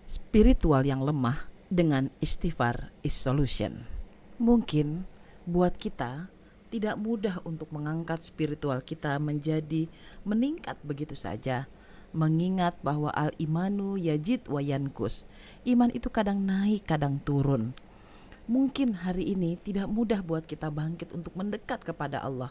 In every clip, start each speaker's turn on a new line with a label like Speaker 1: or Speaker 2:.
Speaker 1: Spiritual yang lemah dengan istighfar is solution. Mungkin buat kita tidak mudah untuk mengangkat spiritual kita menjadi meningkat begitu saja. Mengingat bahwa al-imanu yajid wa yankus. Iman itu kadang naik, kadang turun. Mungkin hari ini tidak mudah buat kita bangkit untuk mendekat kepada Allah,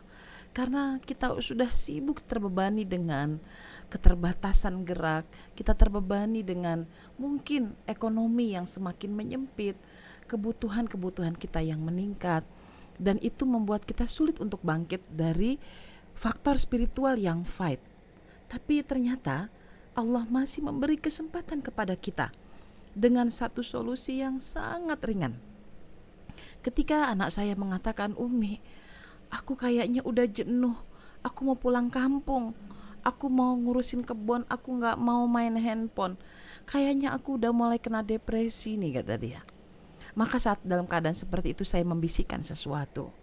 Speaker 1: karena kita sudah sibuk terbebani dengan keterbatasan gerak, kita terbebani dengan mungkin ekonomi yang semakin menyempit, kebutuhan-kebutuhan kita yang meningkat, dan itu membuat kita sulit untuk bangkit dari faktor spiritual yang fight. Tapi ternyata Allah masih memberi kesempatan kepada kita dengan satu solusi yang sangat ringan. Ketika anak saya mengatakan, "Umi, aku kayaknya udah jenuh, aku mau pulang kampung, aku mau ngurusin kebun, aku gak mau main handphone, kayaknya aku udah mulai kena depresi nih," kata dia. Maka saat dalam keadaan seperti itu saya membisikkan sesuatu.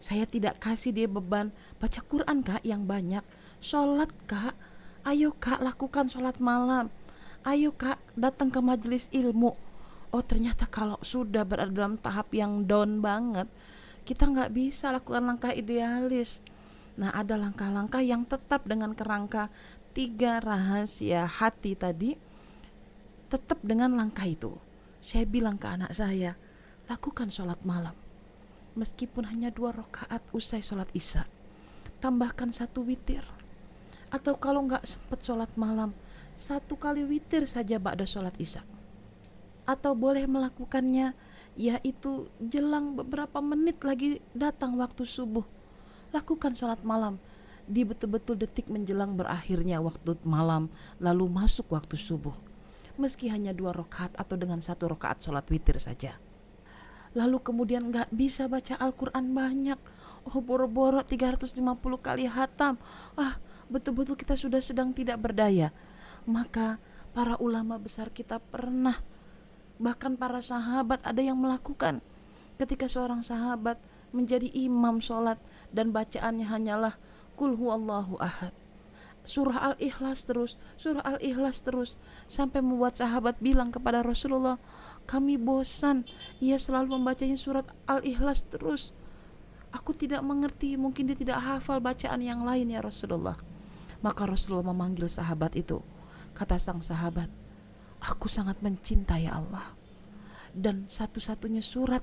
Speaker 1: Saya tidak kasih dia beban baca Quran kak yang banyak, sholat kak, ayo kak lakukan sholat malam, ayo kak datang ke majelis ilmu. Oh ternyata kalau sudah berada dalam tahap yang down banget, kita gak bisa lakukan langkah idealis. Nah ada langkah-langkah yang tetap dengan kerangka 3 rahasia hati tadi, tetap dengan langkah itu. Saya bilang ke anak saya, lakukan sholat malam, meskipun hanya 2 rakaat usai sholat isya, tambahkan 1 witir. Atau kalau gak sempat sholat malam, 1 kali witir saja ba'da sholat isya. Atau boleh melakukannya yaitu jelang beberapa menit lagi datang waktu subuh. Lakukan sholat malam di betul-betul detik menjelang berakhirnya waktu malam, lalu masuk waktu subuh, meski hanya 2 rakaat atau dengan 1 rakaat sholat witir saja. Lalu kemudian gak bisa baca Al-Quran banyak, boro-boro 350 kali hatam, betul-betul kita sudah sedang tidak berdaya. Maka para ulama besar kita pernah, bahkan para sahabat ada yang melakukan. Ketika seorang sahabat menjadi imam sholat dan bacaannya hanyalah Qul huwallahu ahad, surah Al-Ikhlas terus, sampai membuat sahabat bilang kepada Rasulullah, kami bosan, ia selalu membacanya surat Al-Ikhlas terus, aku tidak mengerti, mungkin dia tidak hafal bacaan yang lain ya Rasulullah. Maka Rasulullah memanggil sahabat itu. Kata sang sahabat, aku sangat mencintai Allah, dan satu-satunya surat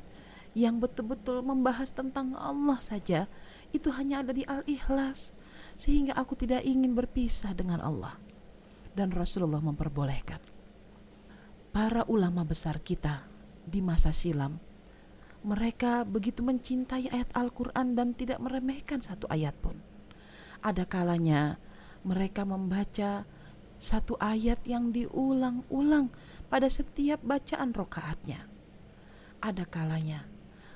Speaker 1: yang betul-betul membahas tentang Allah saja itu hanya ada di Al-Ikhlas, sehingga aku tidak ingin berpisah dengan Allah. Dan Rasulullah memperbolehkan. Para ulama besar kita di masa silam, mereka begitu mencintai ayat Al-Quran dan tidak meremehkan 1 ayat pun. Ada kalanya mereka membaca 1 ayat yang diulang-ulang pada setiap bacaan rokaatnya. Ada kalanya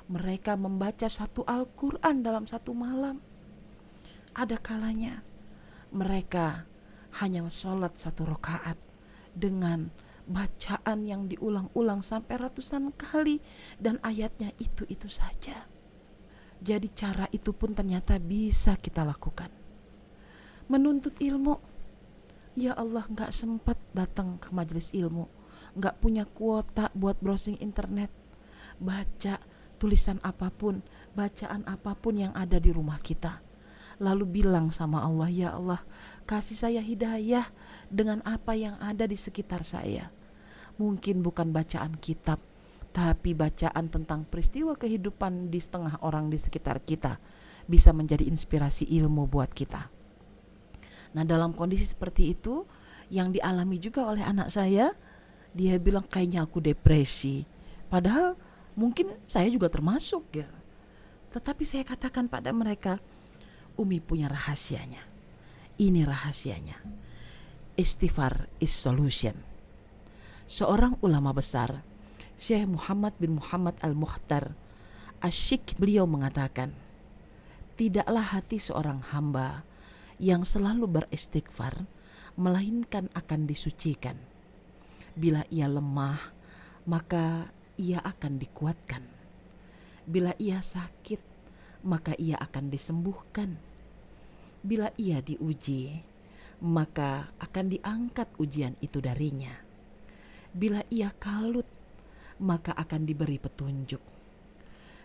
Speaker 1: mereka membaca 1 Al-Quran dalam 1 malam. Ada kalanya mereka hanya sholat 1 rokaat dengan bacaan yang diulang-ulang sampai ratusan kali dan ayatnya itu saja. Jadi cara itu pun ternyata bisa kita lakukan. Menuntut ilmu, ya Allah gak sempat datang ke majelis ilmu, gak punya kuota buat browsing internet, baca tulisan apapun, bacaan apapun yang ada di rumah kita, lalu bilang sama Allah, ya Allah kasih saya hidayah dengan apa yang ada di sekitar saya. Mungkin bukan bacaan kitab, tapi bacaan tentang peristiwa kehidupan di setengah orang di sekitar kita bisa menjadi inspirasi ilmu buat kita. Nah dalam kondisi seperti itu yang dialami juga oleh anak saya, dia bilang kayaknya aku depresi, padahal mungkin saya juga termasuk ya. Tetapi saya katakan pada mereka, Umi punya rahasianya. Ini rahasianya, istighfar is solution. Seorang ulama besar, Syekh Muhammad bin Muhammad Al-Mukhtar Asyik, beliau mengatakan, tidaklah hati seorang hamba yang selalu beristighfar melainkan akan disucikan. Bila ia lemah, maka ia akan dikuatkan. Bila ia sakit, maka ia akan disembuhkan. Bila ia diuji, maka akan diangkat ujian itu darinya. Bila ia kalut, maka akan diberi petunjuk.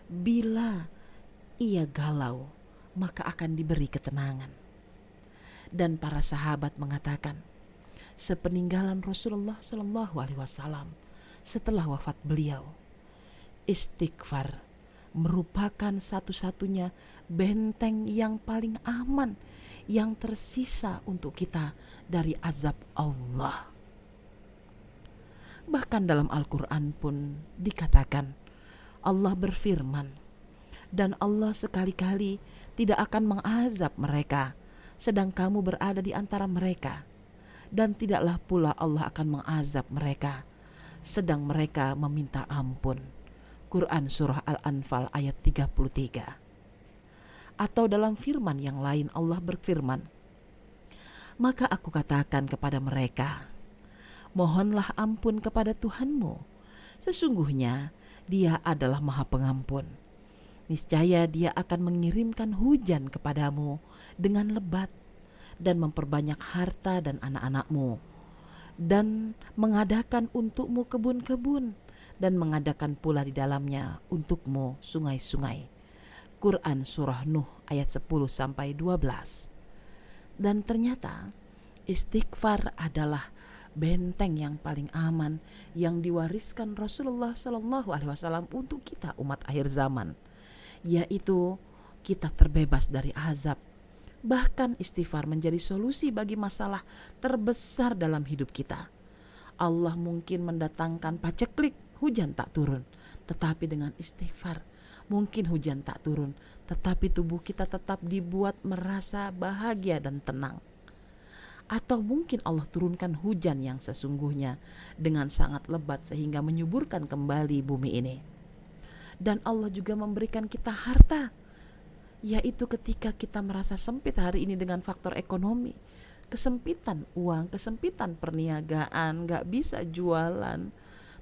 Speaker 1: Bila ia galau, maka akan diberi ketenangan. Dan para sahabat mengatakan, sepeninggalan Rasulullah Shallallahu Alaihi Wasallam setelah wafat beliau, istighfar merupakan satu-satunya benteng yang paling aman yang tersisa untuk kita dari azab Allah. Bahkan dalam Al-Quran pun dikatakan, Allah berfirman, dan Allah sekali-kali tidak akan mengazab mereka sedang kamu berada di antara mereka, dan tidaklah pula Allah akan mengazab mereka sedang mereka meminta ampun. Quran Surah Al-Anfal ayat 33. Atau dalam firman yang lain Allah berfirman, maka aku katakan kepada mereka, mohonlah ampun kepada Tuhanmu, sesungguhnya Dia adalah Maha Pengampun. Niscaya Dia akan mengirimkan hujan kepadamu dengan lebat dan memperbanyak harta dan anak-anakmu, dan mengadakan untukmu kebun-kebun, dan mengadakan pula di dalamnya untukmu sungai-sungai. Quran Surah Nuh ayat 10-12. Dan ternyata istighfar adalah benteng yang paling aman yang diwariskan Rasulullah Shallallahu Alaihi Wasallam untuk kita umat akhir zaman, yaitu kita terbebas dari azab. Bahkan istighfar menjadi solusi bagi masalah terbesar dalam hidup kita. Allah mungkin mendatangkan paceklik, hujan tak turun, tetapi dengan istighfar mungkin hujan tak turun, tetapi tubuh kita tetap dibuat merasa bahagia dan tenang. Atau mungkin Allah turunkan hujan yang sesungguhnya dengan sangat lebat sehingga menyuburkan kembali bumi ini. Dan Allah juga memberikan kita harta, yaitu ketika kita merasa sempit hari ini dengan faktor ekonomi, kesempitan uang, kesempitan perniagaan, gak bisa jualan,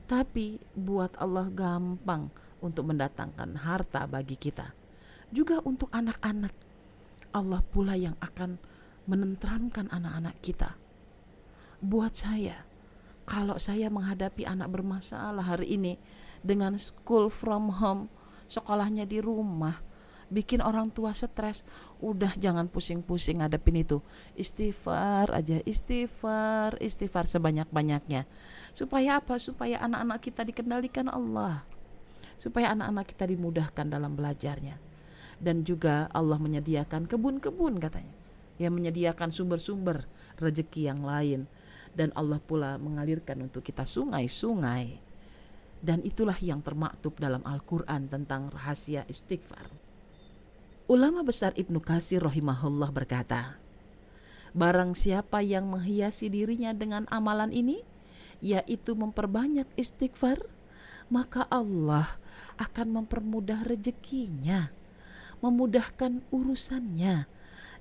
Speaker 1: tapi buat Allah gampang untuk mendatangkan harta bagi kita. Juga untuk anak-anak, Allah pula yang akan menenteramkan anak-anak kita. Buat saya, kalau saya menghadapi anak bermasalah hari ini dengan school from home, sekolahnya di rumah, bikin orang tua stres, udah jangan pusing-pusing ngadepin itu. Istighfar aja, istighfar sebanyak-banyaknya. Supaya apa? Supaya anak-anak kita dikendalikan Allah. Supaya anak-anak kita dimudahkan dalam belajarnya. Dan juga Allah menyediakan kebun-kebun katanya, yang menyediakan sumber-sumber rezeki yang lain. Dan Allah pula mengalirkan untuk kita sungai-sungai. Dan itulah yang termaktub dalam Al-Quran tentang rahasia istighfar. Ulama besar Ibnu Katsir rahimahullah berkata, barang siapa yang menghiasi dirinya dengan amalan ini, yaitu memperbanyak istighfar, maka Allah akan mempermudah rezekinya, memudahkan urusannya,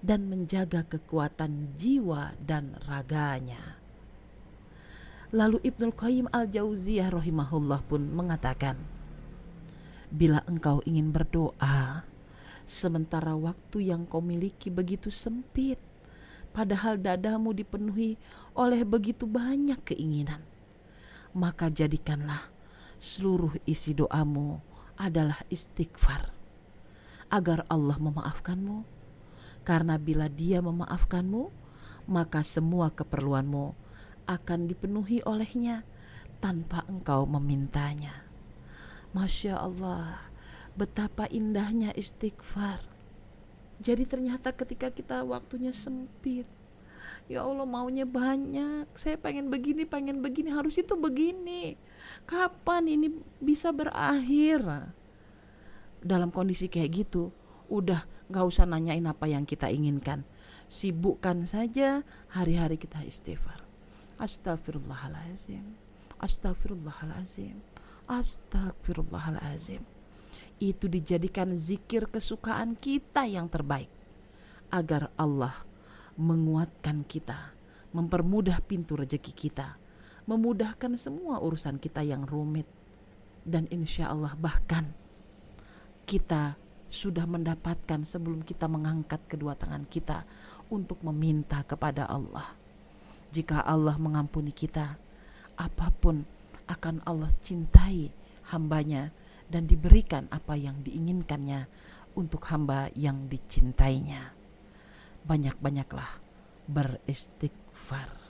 Speaker 1: dan menjaga kekuatan jiwa dan raganya. Lalu Ibnul Qayyim Al-Jauziyah rahimahullah pun mengatakan, bila engkau ingin berdoa, sementara waktu yang kau miliki begitu sempit, padahal dadamu dipenuhi oleh begitu banyak keinginan, maka jadikanlah seluruh isi doamu adalah istighfar, agar Allah memaafkanmu. Karena bila Dia memaafkanmu, maka semua keperluanmu akan dipenuhi olehnya tanpa engkau memintanya. Masya Allah, betapa indahnya istighfar. Jadi ternyata ketika kita waktunya sempit, ya Allah maunya banyak, saya pengen begini, harus itu begini, kapan ini bisa berakhir? Dalam kondisi kayak gitu, udah gak usah nanyain apa yang kita inginkan, sibukkan saja hari-hari kita istighfar. Astagfirullahalazim, astagfirullahalazim, astagfirullahalazim. Itu dijadikan zikir kesukaan kita yang terbaik, agar Allah menguatkan kita, mempermudah pintu rezeki kita, memudahkan semua urusan kita yang rumit. Dan insya Allah bahkan kita sudah mendapatkan sebelum kita mengangkat kedua tangan kita untuk meminta kepada Allah. Jika Allah mengampuni kita, apapun akan Allah cintai hambanya dan diberikan apa yang diinginkannya untuk hamba yang dicintainya. Banyak-banyaklah beristighfar.